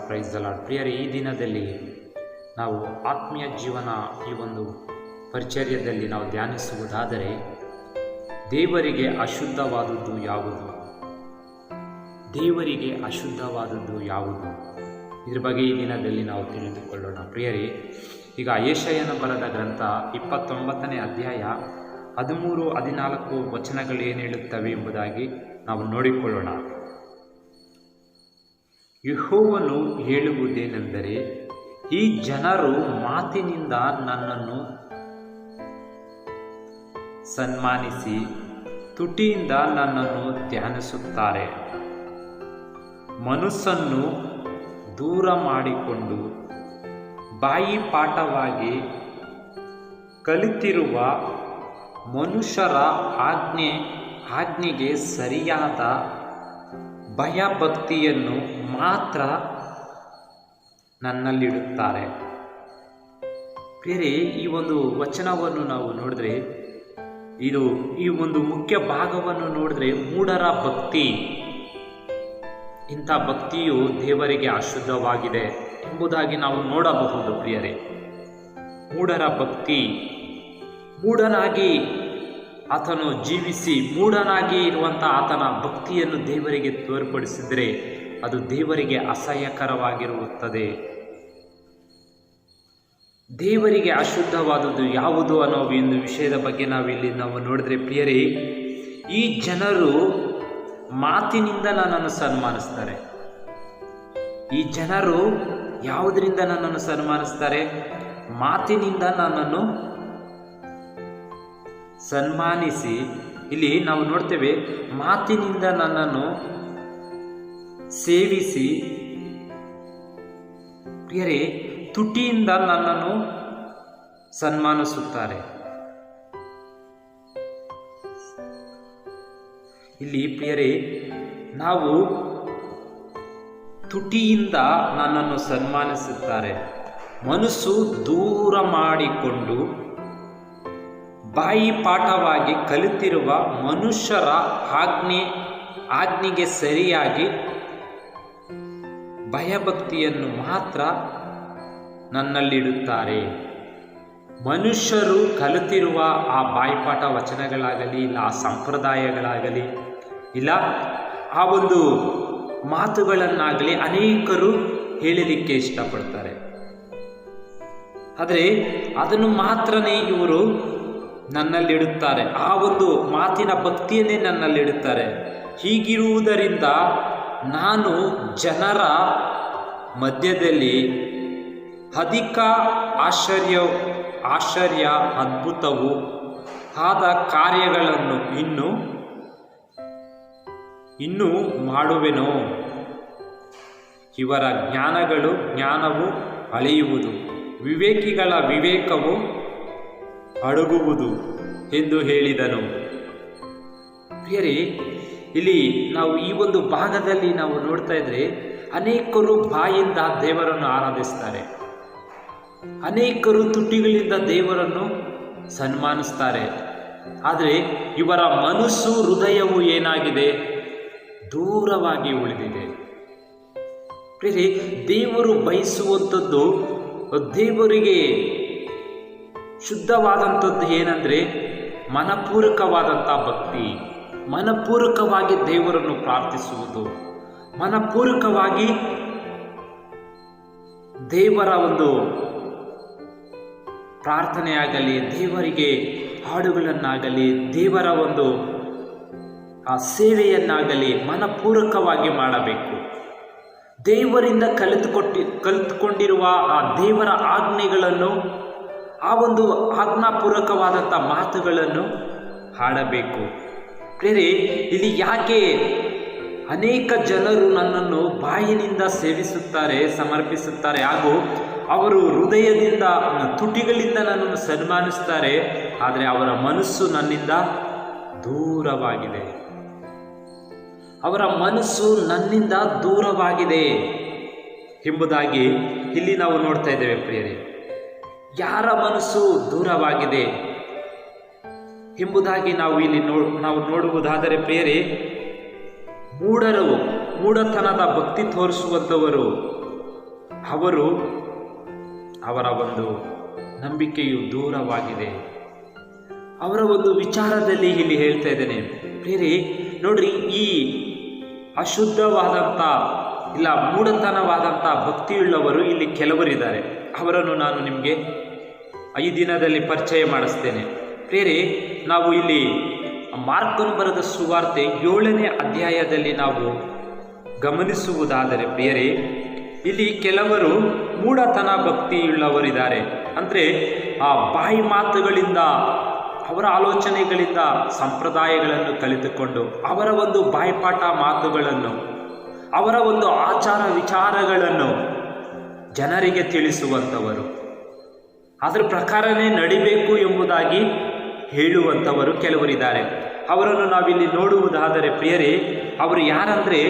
Praise the lord. ಪ್ರಿಯರೇ, ಈ ದಿನದಲ್ಲಿ ನಾವು ಆತ್ಮೀಯ ಜೀವನ ಈ ಒಂದು ಪರಿಚರ್ಯದಲ್ಲಿ ನಾವು ಧ್ಯಾನಿಸುವುದಾದರೆ, ದೇವರಿಗೆ ಅಶುದ್ಧವಾದದ್ದು ಯಾವುದು? ದೇವರಿಗೆ ಅಶುದ್ಧವಾದದ್ದು ಯಾವುದು? ಇದ್ರ ಬಗ್ಗೆ ಈ ದಿನದಲ್ಲಿ ನಾವು ತಿಳಿದುಕೊಳ್ಳೋಣ. ಪ್ರಿಯರೇ, ಈಗ ಯೆಶಾಯನ ಬರೆದ ಗ್ರಂಥ 29ನೇ ಅಧ್ಯಾಯ 13-14 ವಚನಗಳು ಏನು ಹೇಳುತ್ತವೆ ಎಂಬುದಾಗಿ ನಾವು ನೋಡಿಕೊಳ್ಳೋಣ. ಯೆಹೋವನು ಹೇಳುವುದೇನೆಂದರೆ, ಈ ಜನರು ಮಾತಿನಿಂದ ನನ್ನನ್ನು ಸನ್ಮಾನಿಸಿ ತುಟಿಯಿಂದ ನನ್ನನ್ನು ಧ್ಯಾನಿಸುತ್ತಾರೆ. ಮನಸ್ಸನ್ನು ದೂರ ಮಾಡಿಕೊಂಡು ಬಾಯಿಪಾಠವಾಗಿ ಕಲಿತಿರುವ ಮನುಷ್ಯರ ಆಜ್ಞೆಗೆ ಸರಿಯಾದ ಭಯಭಕ್ತಿಯನ್ನು ಮಾತ್ರ ನನ್ನಲ್ಲಿಡುತ್ತಾರೆ. ಪ್ರಿಯರೇ, ಈ ಒಂದು ವಚನವನ್ನು ನಾವು ನೋಡಿದ್ರೆ, ಈ ಒಂದು ಮುಖ್ಯ ಭಾಗವನ್ನು ನೋಡಿದ್ರೆ, ಮೂಢರ ಭಕ್ತಿ, ಇಂಥ ಭಕ್ತಿಯು ದೇವರಿಗೆ ಅಶುದ್ಧವಾಗಿದೆ ಎಂಬುದಾಗಿ ನಾವು ನೋಡಬಹುದು. ಪ್ರಿಯರೇ, ಮೂಢರ ಭಕ್ತಿ, ಮೂಢನಾಗಿ ಆತನು ಜೀವಿಸಿ ಮೂಢನಾಗಿ ಇರುವಂಥ ಆತನ ಭಕ್ತಿಯನ್ನು ದೇವರಿಗೆ ತೋರ್ಪಡಿಸಿದರೆ ಅದು ದೇವರಿಗೆ ಅಸಹ್ಯಕರವಾಗಿರುತ್ತದೆ. ದೇವರಿಗೆ ಅಶುದ್ಧವಾದುದು ಯಾವುದು ಅನ್ನೋ ಒಂದು ವಿಷಯದ ಬಗ್ಗೆ ನಾವು ನೋಡಿದ್ರೆ, ಪ್ರಿಯರೇ, ಈ ಜನರು ಮಾತಿನಿಂದ ನನ್ನನ್ನು ಸನ್ಮಾನಿಸ್ತಾರೆ. ಈ ಜನರು ಯಾವುದರಿಂದ ನನ್ನನ್ನು ಸನ್ಮಾನಿಸ್ತಾರೆ? ಮಾತಿನಿಂದ ನನ್ನನ್ನು ಸನ್ಮಾನಿಸಿ, ಇಲ್ಲಿ ನಾವು ನೋಡ್ತೇವೆ, ಮಾತಿನಿಂದ ನನ್ನನ್ನು ಸೇವಿಸಿ, ಪ್ರಿಯರೇ, ತುಟಿಯಿಂದ ನನ್ನನ್ನು ಸನ್ಮಾನಿಸುತ್ತಾರೆ. ಇಲ್ಲಿ ಪ್ರಿಯರೇ, ನಾವು ತುಟಿಯಿಂದ ನನ್ನನ್ನು ಸನ್ಮಾನಿಸುತ್ತಾರೆ, ಮನಸ್ಸು ದೂರ ಮಾಡಿಕೊಂಡು ಬಾಯಿಪಾಠವಾಗಿ ಕಲಿತಿರುವ ಮನುಷ್ಯರ ಆಜ್ಞೆಗೆ ಸರಿಯಾಗಿ ಭಯಭಕ್ತಿಯನ್ನು ಮಾತ್ರ ನನ್ನಲ್ಲಿಡುತ್ತಾರೆ. ಮನುಷ್ಯರು ಕಲಿತಿರುವ ಆ ಬಾಯಿಪಾಠ ವಚನಗಳಾಗಲಿ, ಇಲ್ಲ ಆ ಸಂಪ್ರದಾಯಗಳಾಗಲಿ, ಇಲ್ಲ ಆ ಒಂದು ಮಾತುಗಳನ್ನಾಗಲಿ ಅನೇಕರು ಹೇಳಲಿಕ್ಕೆ ಇಷ್ಟಪಡ್ತಾರೆ. ಆದರೆ ಅದನ್ನು ಮಾತ್ರನೇ ಇವರು ನನ್ನಲ್ಲಿಡುತ್ತಾರೆ, ಆ ಒಂದು ಮಾತಿನ ಭಕ್ತಿಯನ್ನೇ ನನ್ನಲ್ಲಿಡುತ್ತಾರೆ. ಹೀಗಿರುವುದರಿಂದ ನಾನು ಜನರ ಮಧ್ಯದಲ್ಲಿ ಅಧಿಕ ಆಶ್ಚರ್ಯ ಅದ್ಭುತವೂ ಆದ ಕಾರ್ಯಗಳನ್ನು ಇನ್ನೂ ಮಾಡುವೆನೋ. ಇವರ ಜ್ಞಾನವು ಅಳೆಯುವುದು, ವಿವೇಕಿಗಳ ವಿವೇಕವು ಅಡಗುವುದು ಎಂದು ಹೇಳಿದನು. ಪ್ರಿಯರೇ, ಇಲ್ಲಿ ನಾವು ಈ ಒಂದು ಭಾಗದಲ್ಲಿ ನಾವು ನೋಡ್ತಾ ಇದ್ರೆ, ಅನೇಕರು ಬಾಯಿಂದ ದೇವರನ್ನು ಆರಾಧಿಸ್ತಾರೆ, ಅನೇಕರು ತುಟಿಗಳಿಂದ ದೇವರನ್ನು ಸನ್ಮಾನಿಸ್ತಾರೆ. ಆದರೆ ಇವರ ಮನಸ್ಸು, ಹೃದಯವು ಏನಾಗಿದೆ? ದೂರವಾಗಿ ಉಳಿದಿದೆ. ಪ್ರಿಯರೇ, ದೇವರು ಬಯಸುವಂಥದ್ದು, ದೇವರಿಗೆ ಶುದ್ಧವಾದಂಥದ್ದು ಏನಂದರೆ ಮನಪೂರ್ವಕವಾದಂಥ ಭಕ್ತಿ, ಮನಪೂರ್ವಕವಾಗಿ ದೇವರನ್ನು ಪ್ರಾರ್ಥಿಸುವುದು, ಮನಪೂರ್ವಕವಾಗಿ ದೇವರ ಒಂದು ಪ್ರಾರ್ಥನೆಯಾಗಲಿ, ದೇವರಿಗೆ ಹಾಡುಗಳನ್ನಾಗಲಿ, ದೇವರ ಒಂದು ಆ ಸೇವೆಯನ್ನಾಗಲಿ ಮನಪೂರ್ವಕವಾಗಿ ಮಾಡಬೇಕು. ದೇವರಿಂದ ಕಲಿತುಕೊಂಡಿರುವ ಆ ದೇವರ ಆಜ್ಞೆಗಳನ್ನು, ಆ ಒಂದು ಆಜ್ಞಾಪೂರ್ವಕವಾದಂಥ ಮಾತುಗಳನ್ನು ಹಾಡಬೇಕು. ಪ್ರಿಯರೇ, ಇಲ್ಲಿ ಯಾಕೆ ಅನೇಕ ಜನರು ನನ್ನನ್ನು ಬಾಯಿನಿಂದ ಸೇವಿಸುತ್ತಾರೆ, ಸಮರ್ಪಿಸುತ್ತಾರೆ, ಹಾಗೂ ಅವರು ಹೃದಯದಿಂದ, ತುಟಿಗಳಿಂದ ನನ್ನನ್ನು ಸನ್ಮಾನಿಸುತ್ತಾರೆ, ಆದರೆ ಅವರ ಮನಸ್ಸು ನನ್ನಿಂದ ದೂರವಾಗಿದೆ. ಅವರ ಮನಸ್ಸು ನನ್ನಿಂದ ದೂರವಾಗಿದೆ ಎಂಬುದಾಗಿ ಇಲ್ಲಿ ನಾವು ನೋಡ್ತಾ ಇದ್ದೇವೆ. ಪ್ರಿಯರೇ, ಯಾರ ಮನಸ್ಸು ದೂರವಾಗಿದೆ ಎಂಬುದಾಗಿ ನಾವು ಇಲ್ಲಿ ನೋಡುವುದಾದರೆ, ಪ್ರಿಯರೇ, ಮೂಢತನದ ಭಕ್ತಿ ತೋರಿಸುವಂಥವರು, ಅವರ ಒಂದು ನಂಬಿಕೆಯು ದೂರವಾಗಿದೆ. ಅವರ ಒಂದು ವಿಚಾರದಲ್ಲಿ ಇಲ್ಲಿ ಹೇಳ್ತಾ ಇದ್ದೇನೆ ಪ್ರಿಯರೇ, ನೋಡ್ರಿ, ಈ ಅಶುದ್ಧವಾದಂಥ ಇಲ್ಲ ಮೂಢತನವಾದಂಥ ಭಕ್ತಿಯುಳ್ಳವರು ಇಲ್ಲಿ ಕೆಲವರಿದ್ದಾರೆ. ಅವರನ್ನು ನಾನು ನಿಮಗೆ ಈ ದಿನದಲ್ಲಿ ಪರಿಚಯ ಮಾಡಿಸ್ತೇನೆ. ಪ್ರಿಯರೇ, ನಾವು ಇಲ್ಲಿ ಮಾರ್ಕನು ಬರೆದ ಸುವಾರ್ತೆ 7ನೇ ಅಧ್ಯಾಯದಲ್ಲಿ ನಾವು ಗಮನಿಸುವುದಾದರೆ ಪ್ರಿಯರೇ, ಇಲ್ಲಿ ಕೆಲವರು ಮೂಢತನ ಭಕ್ತಿಯುಳ್ಳವರಿದ್ದಾರೆ. ಅಂದರೆ ಆ ಬಾಯಿ ಮಾತುಗಳಿಂದ, ಅವರ ಆಲೋಚನೆಗಳಿಂದ ಸಂಪ್ರದಾಯಗಳನ್ನು ಕಲಿತುಕೊಂಡು ಅವರ ಒಂದು ಬಾಯ್ಪಾಠ ಮಾತುಗಳನ್ನು, ಅವರ ಒಂದು ಆಚಾರ ವಿಚಾರಗಳನ್ನು ಜನರಿಗೆ ತಿಳಿಸುವಂಥವರು, ಅದರ ಪ್ರಕಾರನೇ ನಡಿಬೇಕು ಎಂಬುದಾಗಿ ಹೇಳುವಂಥವರು ಕೆಲವರಿದ್ದಾರೆ. ಅವರನ್ನು ನಾವಿಲ್ಲಿ ನೋಡುವುದಾದರೆ ಪ್ರಿಯರೇ, ಅವರು ಯಾರಂದರೆ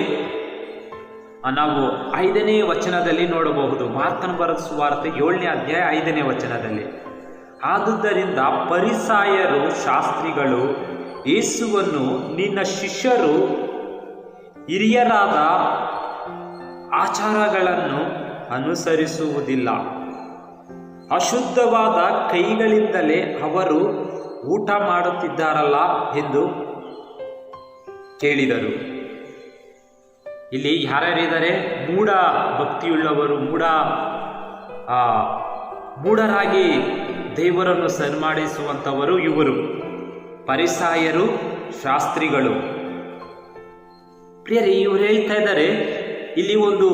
ನಾವು 5ನೇ ವಚನದಲ್ಲಿ ನೋಡಬಹುದು. ಮಾರ್ಕನ ಬರೆದ ಸುವಾರ್ತೆ 7ನೇ ಅಧ್ಯಾಯ 5ನೇ ವಚನದಲ್ಲಿ, ಆದುದರಿಂದ ಫರಿಸಾಯರು ಶಾಸ್ತ್ರಿಗಳು ಯೇಸುವನ್ನು ನಿನ್ನ ಶಿಷ್ಯರು ಹಿರಿಯರಾದ ಆಚಾರಗಳನ್ನು ಅನುಸರಿಸುವುದಿಲ್ಲ, ಅಶುದ್ಧವಾದ ಕೈಗಳಿಂದಲೇ ಅವರು ಊಟ ಮಾಡುತ್ತಿದ್ದಾರಲ್ಲ ಎಂದು ಕೇಳಿದರು. ಇಲ್ಲಿ ಯಾರ್ಯಾರಿದ್ದಾರೆ? ಮೂಢ ಭಕ್ತಿಯುಳ್ಳವರು, ಮೂಢರಾಗಿ ದೇವರನ್ನು ಸನ್ಮಾನಿಸುವಂಥವರು ಇವರು ಫರಿಸಾಯರು, ಶಾಸ್ತ್ರಿಗಳು. ಪ್ರಿಯರೇ, ಇವರು ಹೇಳ್ತಾ ಇದ್ದಾರೆ, ಇಲ್ಲಿ ಒಂದು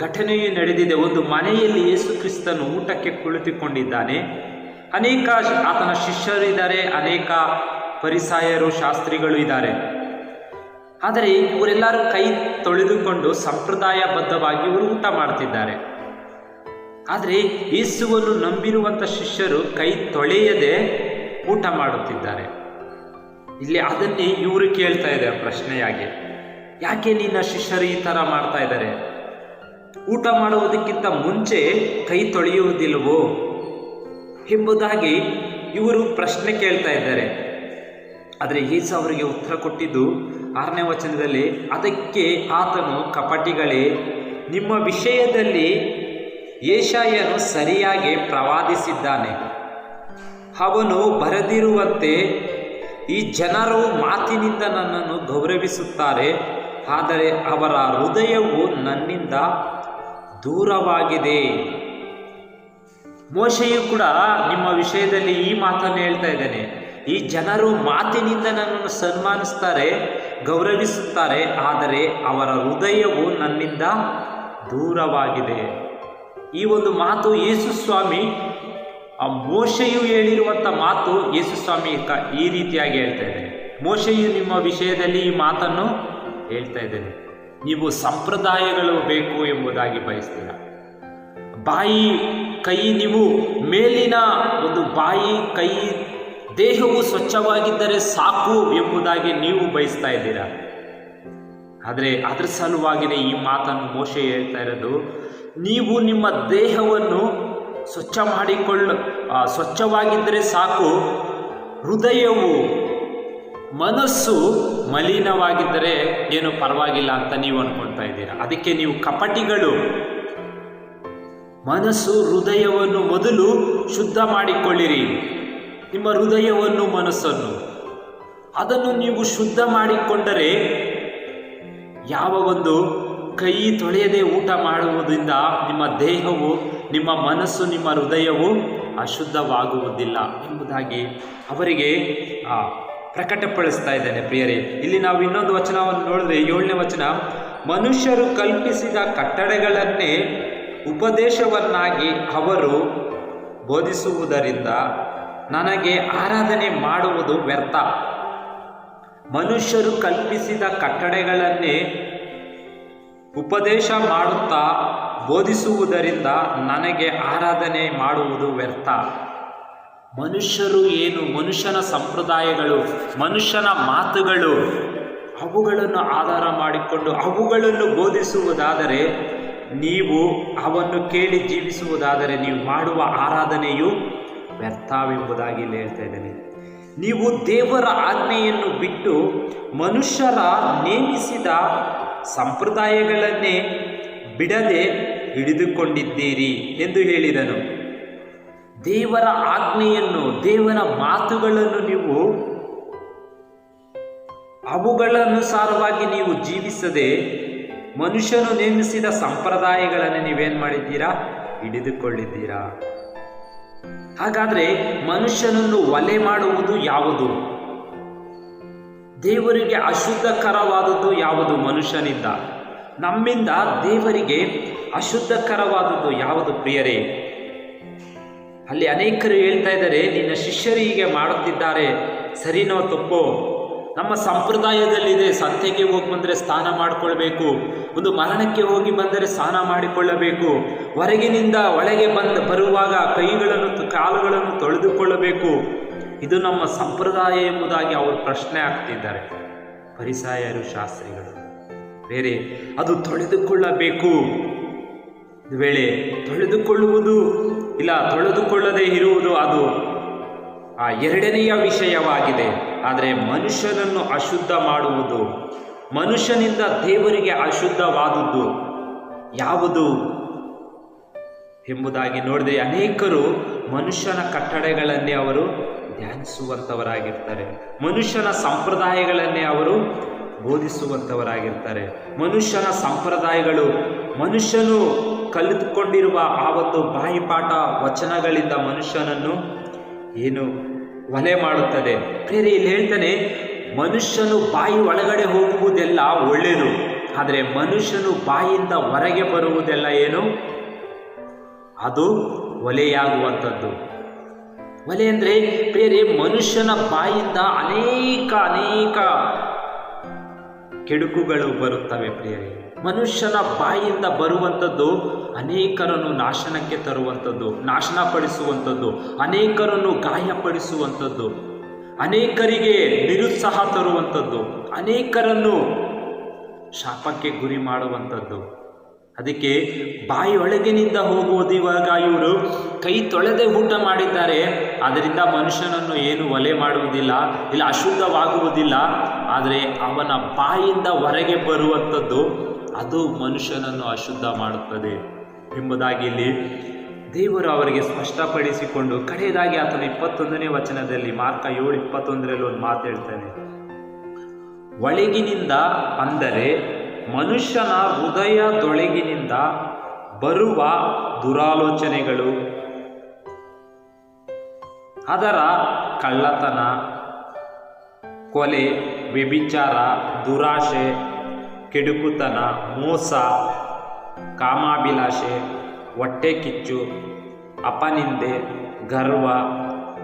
ಘಟನೆಯು ನಡೆದಿದೆ. ಒಂದು ಮನೆಯಲ್ಲಿ ಯೇಸು ಕ್ರಿಸ್ತನು ಊಟಕ್ಕೆ ಕುಳಿತುಕೊಂಡಿದ್ದಾನೆ. ಅನೇಕ ಆತನ ಶಿಷ್ಯರಿದ್ದಾರೆ, ಅನೇಕ ಫರಿಸಾಯರು, ಶಾಸ್ತ್ರಿಗಳು ಇದ್ದಾರೆ. ಆದರೆ ಇವರೆಲ್ಲರೂ ಕೈ ತೊಳೆದುಕೊಂಡು ಸಂಪ್ರದಾಯಬದ್ಧವಾಗಿ ಇವರು ಊಟ ಮಾಡ್ತಿದ್ದಾರೆ. ಆದರೆ ಯೇಸುವನ್ನು ನಂಬಿರುವಂಥ ಶಿಷ್ಯರು ಕೈ ತೊಳೆಯದೆ ಊಟ ಮಾಡುತ್ತಿದ್ದಾರೆ. ಇಲ್ಲಿ ಅದನ್ನೇ ಇವರು ಕೇಳ್ತಾ ಇದ್ದಾರೆ ಪ್ರಶ್ನೆಯಾಗಿ, ಯಾಕೆ ನಿನ್ನ ಶಿಷ್ಯರು ಈ ಥರ ಮಾಡ್ತಾ ಇದ್ದಾರೆ? ಊಟ ಮಾಡುವುದಕ್ಕಿಂತ ಮುಂಚೆ ಕೈ ತೊಳೆಯುವುದಿಲ್ಲವೋ ಎಂಬುದಾಗಿ ಇವರು ಪ್ರಶ್ನೆ ಕೇಳ್ತಾ ಇದ್ದಾರೆ. ಆದರೆ ಯೇಸು ಅವರಿಗೆ ಉತ್ತರ ಕೊಟ್ಟಿದ್ದು 6ನೇ ವಚನದಲ್ಲಿ, ಅದಕ್ಕೆ ಆತನು, ಕಪಟಿಗಳೇ, ನಿಮ್ಮ ವಿಷಯದಲ್ಲಿ ಯೆಶಾಯನು ಸರಿಯಾಗಿ ಪ್ರವಾದಿಸಿದ್ದಾನೆ. ಅವನು ಬರೆದಿರುವಂತೆ, ಈ ಜನರು ಮಾತಿನಿಂದ ನನ್ನನ್ನು ಗೌರವಿಸುತ್ತಾರೆ, ಆದರೆ ಅವರ ಹೃದಯವು ನನ್ನಿಂದ ದೂರವಾಗಿದೆ. ಮೋಶೆಯು ಕೂಡ ನಿಮ್ಮ ವಿಷಯದಲ್ಲಿ ಈ ಮಾತನ್ನು ಹೇಳ್ತಾ ಇದ್ದಾನೆ. ಈ ಜನರು ಮಾತಿನಿಂದ ನನ್ನನ್ನು ಸನ್ಮಾನಿಸ್ತಾರೆ, ಗೌರವಿಸುತ್ತಾರೆ, ಆದರೆ ಅವರ ಹೃದಯವು ನನ್ನಿಂದ ದೂರವಾಗಿದೆ. ಈ ಒಂದು ಮಾತು ಯೇಸು ಸ್ವಾಮಿ, ಆ ಮೋಶೆಯು ಹೇಳಿರುವಂಥ ಮಾತು ಯೇಸು ಸ್ವಾಮಿ ಈ ರೀತಿಯಾಗಿ ಹೇಳ್ತಾ ಇದ್ದೇನೆ. ಮೋಶೆಯು ನಿಮ್ಮ ವಿಷಯದಲ್ಲಿ ಈ ಮಾತನ್ನು ಹೇಳ್ತಾ ಇದ್ದೇನೆ, ನೀವು ಸಂಪ್ರದಾಯಗಳು ಬೇಕು ಎಂಬುದಾಗಿ ಬಯಸ್ತೀರ. ಬಾಯಿ ಕೈ, ನೀವು ಮೇಲಿನ ಒಂದು ಬಾಯಿ ಕೈ ದೇಹವು ಸ್ವಚ್ಛವಾಗಿದ್ದರೆ ಸಾಕು ಎಂಬುದಾಗಿ ನೀವು ಬಯಸ್ತಾ ಇದ್ದೀರಾ. ಆದರೆ ಅದರ ಸಲುವಾಗಿಯೇ ಈ ಮಾತನ್ನು ಮೋಶೆ ಹೇಳ್ತಾ ಇರೋದು, ನೀವು ನಿಮ್ಮ ದೇಹವನ್ನು ಸ್ವಚ್ಛವಾಗಿದ್ದರೆ ಸಾಕು, ಹೃದಯವು, ಮನಸ್ಸು ಮಲಿನವಾಗಿದ್ದರೆ ಏನು ಪರವಾಗಿಲ್ಲ ಅಂತ ನೀವು ಅನ್ಕೊಳ್ತಾ ಇದ್ದೀರಾ. ಅದಕ್ಕೆ ನೀವು ಕಪಟಿಗಳು. ಮನಸ್ಸು, ಹೃದಯವನ್ನು ಮೊದಲು ಶುದ್ಧ ಮಾಡಿಕೊಳ್ಳಿರಿ. ನಿಮ್ಮ ಹೃದಯವನ್ನು, ಮನಸ್ಸನ್ನು, ಅದನ್ನು ನೀವು ಶುದ್ಧ ಮಾಡಿಕೊಂಡರೆ, ಯಾವ ಒಂದು ಕೈ ತೊಳೆಯದೆ ಊಟ ಮಾಡುವುದರಿಂದ ನಿಮ್ಮ ದೇಹವು, ನಿಮ್ಮ ಮನಸ್ಸು, ನಿಮ್ಮ ಹೃದಯವು ಅಶುದ್ಧವಾಗುವುದಿಲ್ಲ ಎಂಬುದಾಗಿ ಅವರಿಗೆ ಪ್ರಕಟಪಡಿಸ್ತಾ ಇದ್ದೇನೆ. ಪ್ರಿಯರೇ, ಇಲ್ಲಿ ನಾವು ಇನ್ನೊಂದು ವಚನವನ್ನು ನೋಡಿದ್ರೆ 7ನೇ ವಚನ, ಮನುಷ್ಯರು ಕಲ್ಪಿಸಿದ ಕಟ್ಟಡಗಳನ್ನೇ ಉಪದೇಶವನ್ನಾಗಿ ಅವರು ಬೋಧಿಸುವುದರಿಂದ ನನಗೆ ಆರಾಧನೆ ಮಾಡುವುದು ವ್ಯರ್ಥ. ಮನುಷ್ಯರು ಕಲ್ಪಿಸಿದ ಕಟ್ಟಡಗಳನ್ನೇ ಉಪದೇಶ ಮಾಡುತ್ತಾ ಬೋಧಿಸುವುದರಿಂದ ನನಗೆ ಆರಾಧನೆ ಮಾಡುವುದು ವ್ಯರ್ಥ. ಮನುಷ್ಯರು ಏನು, ಮನುಷ್ಯನ ಸಂಪ್ರದಾಯಗಳು, ಮನುಷ್ಯನ ಮಾತುಗಳು, ಅವುಗಳನ್ನು ಆಧಾರ ಮಾಡಿಕೊಂಡು ಅವುಗಳನ್ನು ಬೋಧಿಸುವುದಾದರೆ, ನೀವು ಅವನ್ನು ಕೇಳಿ ಜೀವಿಸುವುದಾದರೆ ನೀವು ಮಾಡುವ ಆರಾಧನೆಯು ವ್ಯರ್ಥವೆಂಬುದಾಗಿ ಇಲ್ಲಿ ಹೇಳ್ತಾ ಇದ್ದೇನೆ. ನೀವು ದೇವರ ಆಜ್ಞೆಯನ್ನು ಬಿಟ್ಟು ಮನುಷ್ಯರ ನೇಮಿಸಿದ ಸಂಪ್ರದಾಯಗಳನ್ನೇ ಬಿಡದೆ ಹಿಡಿದುಕೊಂಡಿದ್ದೀರಿ ಎಂದು ಹೇಳಿದನು. ದೇವರ ಆಜ್ಞೆಯನ್ನು, ದೇವರ ಮಾತುಗಳನ್ನು ನೀವು ಅವುಗಳ ಅನುಸಾರವಾಗಿ ನೀವು ಜೀವಿಸದೆ ಮನುಷ್ಯನು ನೇಮಿಸಿದ ಸಂಪ್ರದಾಯಗಳನ್ನು ನೀವೇನ್ ಮಾಡಿದ್ದೀರಾ? ಹಿಡಿದುಕೊಳ್ಳಿದ್ದೀರಾ. ಹಾಗಾದ್ರೆ ಮನುಷ್ಯನನ್ನು ಒಲೆ ಮಾಡುವುದು ಯಾವುದು? ದೇವರಿಗೆ ಅಶುದ್ಧಕರವಾದದ್ದು ಯಾವುದು? ಮನುಷ್ಯನಿಂದ, ನಮ್ಮಿಂದ ದೇವರಿಗೆ ಅಶುದ್ಧಕರವಾದದ್ದು ಯಾವುದು ಪ್ರಿಯರೇ? ಅಲ್ಲಿ ಅನೇಕರು ಹೇಳ್ತಾ ಇದ್ದಾರೆ, ನಿನ್ನ ಶಿಷ್ಯರು ಹೀಗೆ ಮಾಡುತ್ತಿದ್ದಾರೆ, ಸರಿನೋ ತಪ್ಪೋ? ನಮ್ಮ ಸಂಪ್ರದಾಯದಲ್ಲಿದೆ, ಸಂತೆಗೆ ಹೋಗಿ ಬಂದರೆ ಸ್ನಾನ ಮಾಡಿಕೊಳ್ಬೇಕು, ಒಂದು ಮರಣಕ್ಕೆ ಹೋಗಿ ಬಂದರೆ ಸ್ನಾನ ಮಾಡಿಕೊಳ್ಳಬೇಕು, ಹೊರಗಿನಿಂದ ಒಳಗೆ ಬರುವಾಗ ಕೈಗಳನ್ನು ಕಾಲುಗಳನ್ನು ತೊಳೆದುಕೊಳ್ಳಬೇಕು, ಇದು ನಮ್ಮ ಸಂಪ್ರದಾಯ ಎಂಬುದಾಗಿ ಅವರು ಪ್ರಶ್ನೆ ಹಾಕ್ತಿದ್ದಾರೆ. ಫರಿಸಾಯರು, ಶಾಸ್ತ್ರಿಗಳು. ಬೇರೆ ಅದು ತೊಳೆದುಕೊಳ್ಳಬೇಕು. ವೇಳೆ ತೊಳೆದುಕೊಳ್ಳುವುದು ಇಲ್ಲ, ತೊಳೆದುಕೊಳ್ಳದೆ ಇರುವುದು ಅದು ಎರಡನೆಯ ವಿಷಯವಾಗಿದೆ. ಆದರೆ ಮನುಷ್ಯನನ್ನು ಅಶುದ್ಧ ಮಾಡುವುದು, ಮನುಷ್ಯನಿಂದ ದೇವರಿಗೆ ಅಶುದ್ಧವಾದದ್ದು ಯಾವುದು ಎಂಬುದಾಗಿ ನೋಡಿದ್ರೆ ಅನೇಕರು ಮನುಷ್ಯನ ಕಟ್ಟಳೆಗಳನ್ನೇ ಅವರು ಧ್ಯಾನಿಸುವಂಥವರಾಗಿರ್ತಾರೆ, ಮನುಷ್ಯನ ಸಂಪ್ರದಾಯಗಳನ್ನೇ ಅವರು ಬೋಧಿಸುವಂಥವರಾಗಿರ್ತಾರೆ. ಮನುಷ್ಯನ ಸಂಪ್ರದಾಯಗಳು, ಮನುಷ್ಯನು ಕಲಿತುಕೊಂಡಿರುವ ಆ ಒಂದು ಬಾಯಿಪಾಠ ವಚನಗಳಿಂದ ಮನುಷ್ಯನನ್ನು ಏನು ಒಲೆ ಮಾಡುತ್ತದೆ. ಬೇರೆ ಇಲ್ಲಿ ಹೇಳ್ತಾನೆ, ಮನುಷ್ಯನು ಬಾಯಿ ಒಳಗಡೆ ಹೋಗುವುದೆಲ್ಲ ಒಳ್ಳೆಯದು, ಆದರೆ ಮನುಷ್ಯನು ಬಾಯಿಯಿಂದ ಹೊರಗೆ ಬರುವುದೆಲ್ಲ ಏನು? ಅದು ಒಲೆಯಾಗುವಂಥದ್ದು. ಒಲೆ ಅಂದರೆ ಬೇರೆ ಮನುಷ್ಯನ ಬಾಯಿಂದ ಅನೇಕ ಕೆಡುಕುಗಳು ಬರುತ್ತವೆ ಪ್ರಿಯರೇ. ಮನುಷ್ಯನ ಬಾಯಿಂದ ಬರುವಂಥದ್ದು ಅನೇಕರನ್ನು ನಾಶನಕ್ಕೆ ತರುವಂಥದ್ದು, ನಾಶನಪಡಿಸುವಂಥದ್ದು, ಅನೇಕರನ್ನು ಗಾಯಪಡಿಸುವಂಥದ್ದು, ಅನೇಕರಿಗೆ ನಿರುತ್ಸಾಹ ತರುವಂಥದ್ದು, ಅನೇಕರನ್ನು ಶಾಪಕ್ಕೆ ಗುರಿ ಮಾಡುವಂಥದ್ದು. ಅದಕ್ಕೆ ಬಾಯಿಯೊಳಗಿನಿಂದ ಹೋಗುವುದು. ಇವಾಗ ಇವರು ಕೈ ತೊಳೆದೇ ಊಟ ಮಾಡಿದ್ದಾರೆ, ಅದರಿಂದ ಮನುಷ್ಯನನ್ನು ಏನು ಒಲೆ ಮಾಡುವುದಿಲ್ಲ, ಇಲ್ಲ ಅಶುದ್ಧವಾಗುವುದಿಲ್ಲ. ಆದರೆ ಅವನ ಬಾಯಿಂದ ಹೊರಗೆ ಬರುವಂಥದ್ದು ಅದು ಮನುಷ್ಯನನ್ನು ಅಶುದ್ಧ ಮಾಡುತ್ತದೆ ಎಂಬುದಾಗಿ ಇಲ್ಲಿ ದೇವರು ಅವರಿಗೆ ಸ್ಪಷ್ಟಪಡಿಸಿಕೊಂಡು, ಕಡೆಯದಾಗಿ ಆತನು 21ನೇ ವಚನದಲ್ಲಿ, ಮಾರ್ಕ 7:21 ಒಂದು ಮಾತು ಹೇಳ್ತಾನೆ, ಒಳಗಿನಿಂದ ಅಂದರೆ ಮನುಷ್ಯನ ಹೃದಯದೊಳಗಿನಿಂದ ಬರುವ ದುರಾಲೋಚನೆಗಳು, ಅದರ ಕಳ್ಳತನ, ಕೊಲೆ, ವ್ಯಭಿಚಾರ, ದುರಾಶೆ, ಕೆಡುಕುತನ, ಮೋಸ, ಕಾಮಾಭಿಲಾಷೆ, ಹೊಟ್ಟೆ ಕಿಚ್ಚು, ಅಪನಿಂದೆ, ಗರ್ವ,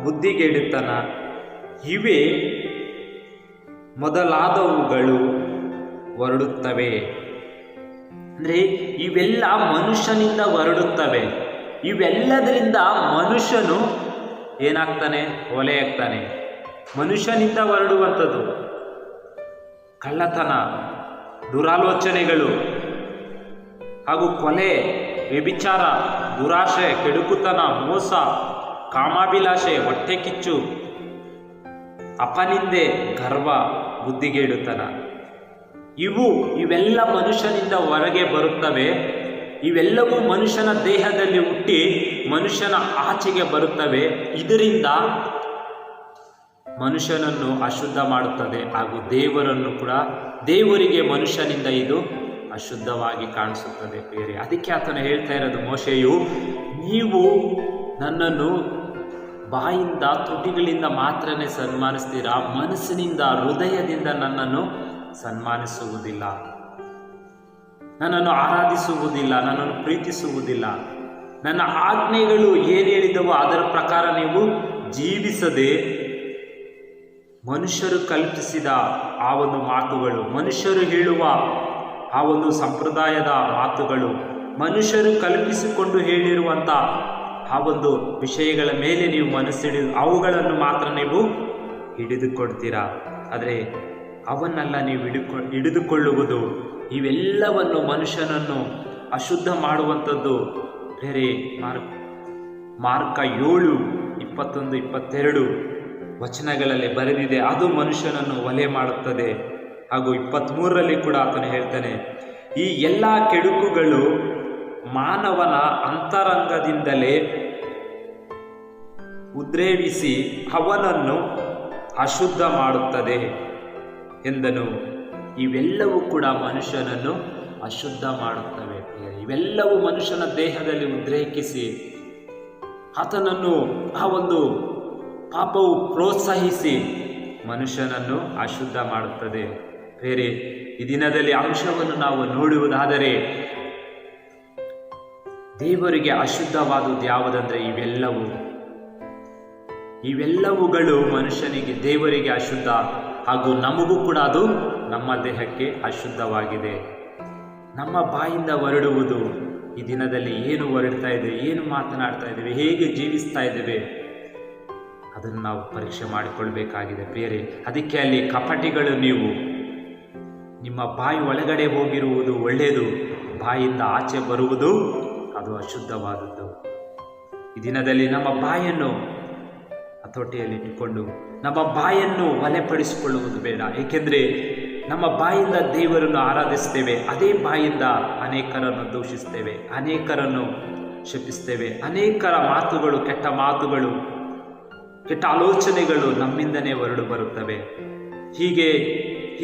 ಬುದ್ಧಿಗೆಡುತನ ಇವೇ ಮೊದಲಾದವುಗಳು ಹೊರಡುತ್ತವೆ. ಅಂದರೆ ಇವೆಲ್ಲ ಮನುಷ್ಯನಿಂದ ಹೊರಡುತ್ತವೆ. ಇವೆಲ್ಲದರಿಂದ ಮನುಷ್ಯನು ಏನಾಗ್ತಾನೆ? ಒಲೆಯಾಗ್ತಾನೆ. ಮನುಷ್ಯನಿಂದ ಹೊರಡುವಂಥದ್ದು ಕಳ್ಳತನ, ದುರಾಲೋಚನೆಗಳು ಹಾಗೂ ಕೊಲೆ, ವ್ಯಭಿಚಾರ, ದುರಾಶೆ, ಕೆಡುಕುತನ, ಮೋಸ, ಕಾಮಾಭಿಲಾಷೆ, ಹೊಟ್ಟೆ ಕಿಚ್ಚು, ಅಪನಿಂದೆ, ಗರ್ವ, ಬುದ್ಧಿಗೇಡುತನ ಇವೆಲ್ಲ ಮನುಷ್ಯನಿಂದ ಹೊರಗೆ ಬರುತ್ತವೆ. ಇವೆಲ್ಲವೂ ಮನುಷ್ಯನ ದೇಹದಲ್ಲಿ ಹುಟ್ಟಿ ಮನುಷ್ಯನ ಆಚೆಗೆ ಬರುತ್ತವೆ. ಇದರಿಂದ ಮನುಷ್ಯನನ್ನು ಅಶುದ್ಧ ಮಾಡುತ್ತದೆ ಹಾಗೂ ದೇವರನ್ನು ಕೂಡ, ದೇವರಿಗೆ ಮನುಷ್ಯನಿಂದ ಇದು ಅಶುದ್ಧವಾಗಿ ಕಾಣಿಸುತ್ತದೆ ಬೇರೆ. ಅದಕ್ಕೆ ಆತನು ಹೇಳ್ತಾ ಇರೋದು, ಮೋಶೆಯು ನೀವು ನನ್ನನ್ನು ಬಾಯಿಂದ ತುಟಿಗಳಿಂದ ಮಾತ್ರನೇ ಸನ್ಮಾನಿಸ್ತೀರಾ, ಮನಸ್ಸಿನಿಂದ ಹೃದಯದಿಂದ ನನ್ನನ್ನು ಸನ್ಮಾನಿಸುವುದಿಲ್ಲ, ನನ್ನನ್ನು ಆರಾಧಿಸುವುದಿಲ್ಲ, ನನ್ನನ್ನು ಪ್ರೀತಿಸುವುದಿಲ್ಲ. ನನ್ನ ಆಜ್ಞೆಗಳು ಏನು ಹೇಳಿದವೋ ಅದರ ಪ್ರಕಾರ ನೀವು ಜೀವಿಸದೆ ಮನುಷ್ಯರು ಕಲ್ಪಿಸಿದ ಆ ಒಂದು ಮಾತುಗಳು, ಮನುಷ್ಯರು ಹೇಳುವ ಆ ಒಂದು ಸಂಪ್ರದಾಯದ ಮಾತುಗಳು, ಮನುಷ್ಯರು ಕಲ್ಪಿಸಿಕೊಂಡು ಹೇಳಿರುವಂಥ ಆ ಒಂದು ವಿಷಯಗಳ ಮೇಲೆ ನೀವು ಮನಸ್ಸಿಡಿದು ಅವುಗಳನ್ನು ಮಾತ್ರ ನೀವು ಹಿಡಿದುಕೊಡ್ತೀರಾ. ಆದರೆ ಅವನ್ನೆಲ್ಲ ನೀವು ಹಿಡಿದುಕೊಳ್ಳುವುದು ಇವೆಲ್ಲವನ್ನು ಮನುಷ್ಯನನ್ನು ಅಶುದ್ಧ ಮಾಡುವಂಥದ್ದು ಬೇರೆ. ಮಾರ್ಕ 7:21-22 ವಚನಗಳಲ್ಲಿ ಬರೆದಿದೆ. ಅದು ಮನುಷ್ಯನನ್ನು ಒಲೆ ಮಾಡುತ್ತದೆ. ಹಾಗೂ 23ರಲ್ಲಿ ಕೂಡ ಆತನು ಹೇಳ್ತಾನೆ, ಈ ಎಲ್ಲ ಕೆಡುಕುಗಳು ಮಾನವನ ಅಂತರಂಗದಿಂದಲೇ ಉದ್ರೇವಿಸಿ ಅವನನ್ನು ಅಶುದ್ಧ ಮಾಡುತ್ತದೆ ಎಂದನು. ಇವೆಲ್ಲವೂ ಕೂಡ ಮನುಷ್ಯನನ್ನು ಅಶುದ್ಧ ಮಾಡುತ್ತವೆ. ಇವೆಲ್ಲವೂ ಮನುಷ್ಯನ ದೇಹದಲ್ಲಿ ಉದ್ರೇಕಿಸಿ ಆತನನ್ನು ಆ ಒಂದು ಪಾಪವು ಪ್ರೋತ್ಸಾಹಿಸಿ ಮನುಷ್ಯನನ್ನು ಅಶುದ್ಧ ಮಾಡುತ್ತದೆ. ಬೇರೆ ಈ ದಿನದಲ್ಲಿ ಅಂಶವನ್ನು ನಾವು ನೋಡುವುದಾದರೆ ದೇವರಿಗೆ ಅಶುದ್ಧವಾದುದು ಯಾವುದಂದ್ರೆ ಇವೆಲ್ಲವುಗಳು ಮನುಷ್ಯನಿಗೆ, ದೇವರಿಗೆ ಅಶುದ್ಧ, ಹಾಗೂ ನಮಗೂ ಕೂಡ ಅದು ನಮ್ಮ ದೇಹಕ್ಕೆ ಅಶುದ್ಧವಾಗಿದೆ. ನಮ್ಮ ಬಾಯಿಂದ ಹೊರಡುವುದು ಈ ದಿನದಲ್ಲಿ ಏನು ಹೊರಡ್ತಾ ಇದೆ, ಏನು ಮಾತನಾಡ್ತಾ ಇದ್ದೇವೆ, ಹೇಗೆ ಜೀವಿಸ್ತಾ ಇದ್ದೇವೆ, ಅದನ್ನು ನಾವು ಪರೀಕ್ಷೆ ಮಾಡಿಕೊಳ್ಬೇಕಾಗಿದೆ ಪ್ರಿಯರೇ. ಅದಕ್ಕೆ ಅಲ್ಲಿ ಕಪಟಿಗಳು, ನೀವು ನಿಮ್ಮ ಬಾಯಿ ಒಳಗಡೆ ಹೋಗಿರುವುದು ಒಳ್ಳೆಯದು, ಬಾಯಿಂದ ಆಚೆ ಬರುವುದು ಅದು ಅಶುದ್ಧವಾದದ್ದು. ಈ ದಿನದಲ್ಲಿ ನಮ್ಮ ಬಾಯನ್ನು ಹತೋಟಿಯಲ್ಲಿಟ್ಟುಕೊಂಡು ನಮ್ಮ ಬಾಯನ್ನು ಒಲೆಪಡಿಸಿಕೊಳ್ಳುವುದು ಬೇಡ. ಏಕೆಂದರೆ ನಮ್ಮ ಬಾಯಿಂದ ದೇವರನ್ನು ಆರಾಧಿಸ್ತೇವೆ, ಅದೇ ಬಾಯಿಂದ ಅನೇಕರನ್ನು ದೂಷಿಸ್ತೇವೆ, ಅನೇಕರನ್ನು ಶಪಿಸ್ತೇವೆ, ಅನೇಕರ ಮಾತುಗಳು, ಕೆಟ್ಟ ಮಾತುಗಳು, ಕೆಟ್ಟ ಆಲೋಚನೆಗಳು ನಮ್ಮಿಂದನೇ ಹೊರಡು ಬರುತ್ತವೆ. ಹೀಗೆ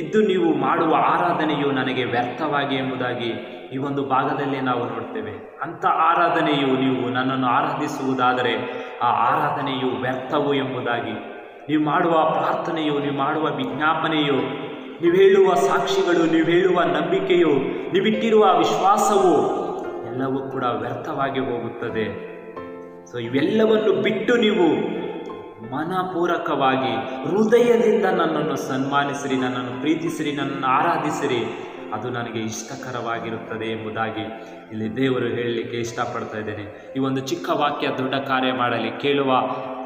ಇದ್ದು ನೀವು ಮಾಡುವ ಆರಾಧನೆಯು ನನಗೆ ವ್ಯರ್ಥವಾಗಿ ಎಂಬುದಾಗಿ ಈ ಒಂದು ಭಾಗದಲ್ಲಿ ನಾವು ನೋಡ್ತೇವೆ. ಅಂಥ ಆರಾಧನೆಯು, ನೀವು ನನ್ನನ್ನು ಆರಾಧಿಸುವುದಾದರೆ ಆ ಆರಾಧನೆಯು ವ್ಯರ್ಥವು ಎಂಬುದಾಗಿ, ನೀವು ಮಾಡುವ ಪ್ರಾರ್ಥನೆಯು, ನೀವು ಮಾಡುವ ವಿಜ್ಞಾಪನೆಯು, ನೀವು ಹೇಳುವ ಸಾಕ್ಷಿಗಳು, ನೀವು ಹೇಳುವ ನಂಬಿಕೆಯು, ನೀವಿಟ್ಟಿರುವ ವಿಶ್ವಾಸವು ಎಲ್ಲವೂ ಕೂಡ ವ್ಯರ್ಥವಾಗಿ ಹೋಗುತ್ತದೆ. ಸೊ ಇವೆಲ್ಲವನ್ನು ಬಿಟ್ಟು ನೀವು ಮನಪೂರ್ವಕವಾಗಿ ಹೃದಯದಿಂದ ನನ್ನನ್ನು ಸನ್ಮಾನಿಸಿರಿ, ನನ್ನನ್ನು ಪ್ರೀತಿಸಿರಿ, ನನ್ನನ್ನು ಆರಾಧಿಸಿರಿ, ಅದು ನನಗೆ ಇಷ್ಟಕರವಾಗಿರುತ್ತದೆ ಎಂಬುದಾಗಿ ಇಲ್ಲಿ ದೇವರು ಹೇಳಲಿಕ್ಕೆ ಇಷ್ಟಪಡ್ತಾ ಇದ್ದೇನೆ. ಈ ಒಂದು ಚಿಕ್ಕ ವಾಕ್ಯ ದೊಡ್ಡ ಕಾರ್ಯ ಮಾಡಲಿ. ಕೇಳುವ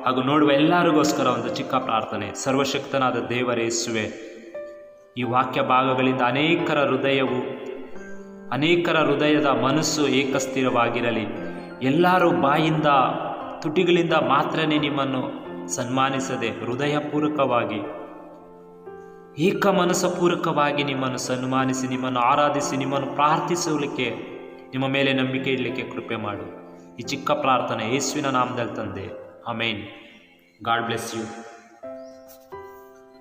ಹಾಗೂ ನೋಡುವ ಎಲ್ಲರಿಗೋಸ್ಕರ ಒಂದು ಚಿಕ್ಕ ಪ್ರಾರ್ಥನೆ. ಸರ್ವಶಕ್ತನಾದ ದೇವರೇ ಯೇಸುವೆ, ಈ ವಾಕ್ಯ ಭಾಗಗಳಿಂದ ಅನೇಕರ ಹೃದಯದ ಮನಸ್ಸು ಏಕಸ್ಥಿರವಾಗಿರಲಿ. ಎಲ್ಲರೂ ಬಾಯಿಂದ ತುಟಿಗಳಿಂದ ಮಾತ್ರನೇ ನಿಮ್ಮನ್ನು ಸನ್ಮಾನಿಸದೆ ಹೃದಯಪೂರ್ವಕವಾಗಿ, ಏಕ ಮನಸ್ಸಪೂರ್ವಕವಾಗಿ ನಿಮ್ಮನ್ನು ಸನ್ಮಾನಿಸಿ, ನಿಮ್ಮನ್ನು ಆರಾಧಿಸಿ, ನಿಮ್ಮನ್ನು ಪ್ರಾರ್ಥಿಸಲಿಕ್ಕೆ, ನಿಮ್ಮ ಮೇಲೆ ನಂಬಿಕೆ ಇಡಲಿಕ್ಕೆ ಕೃಪೆ ಮಾಡು. ಈ ಚಿಕ್ಕ ಪ್ರಾರ್ಥನೆ ಯೇಸುವಿನ ನಾಮದಲ್ಲಿ ತಂದೆ, ಆಮೇನ್. God bless you.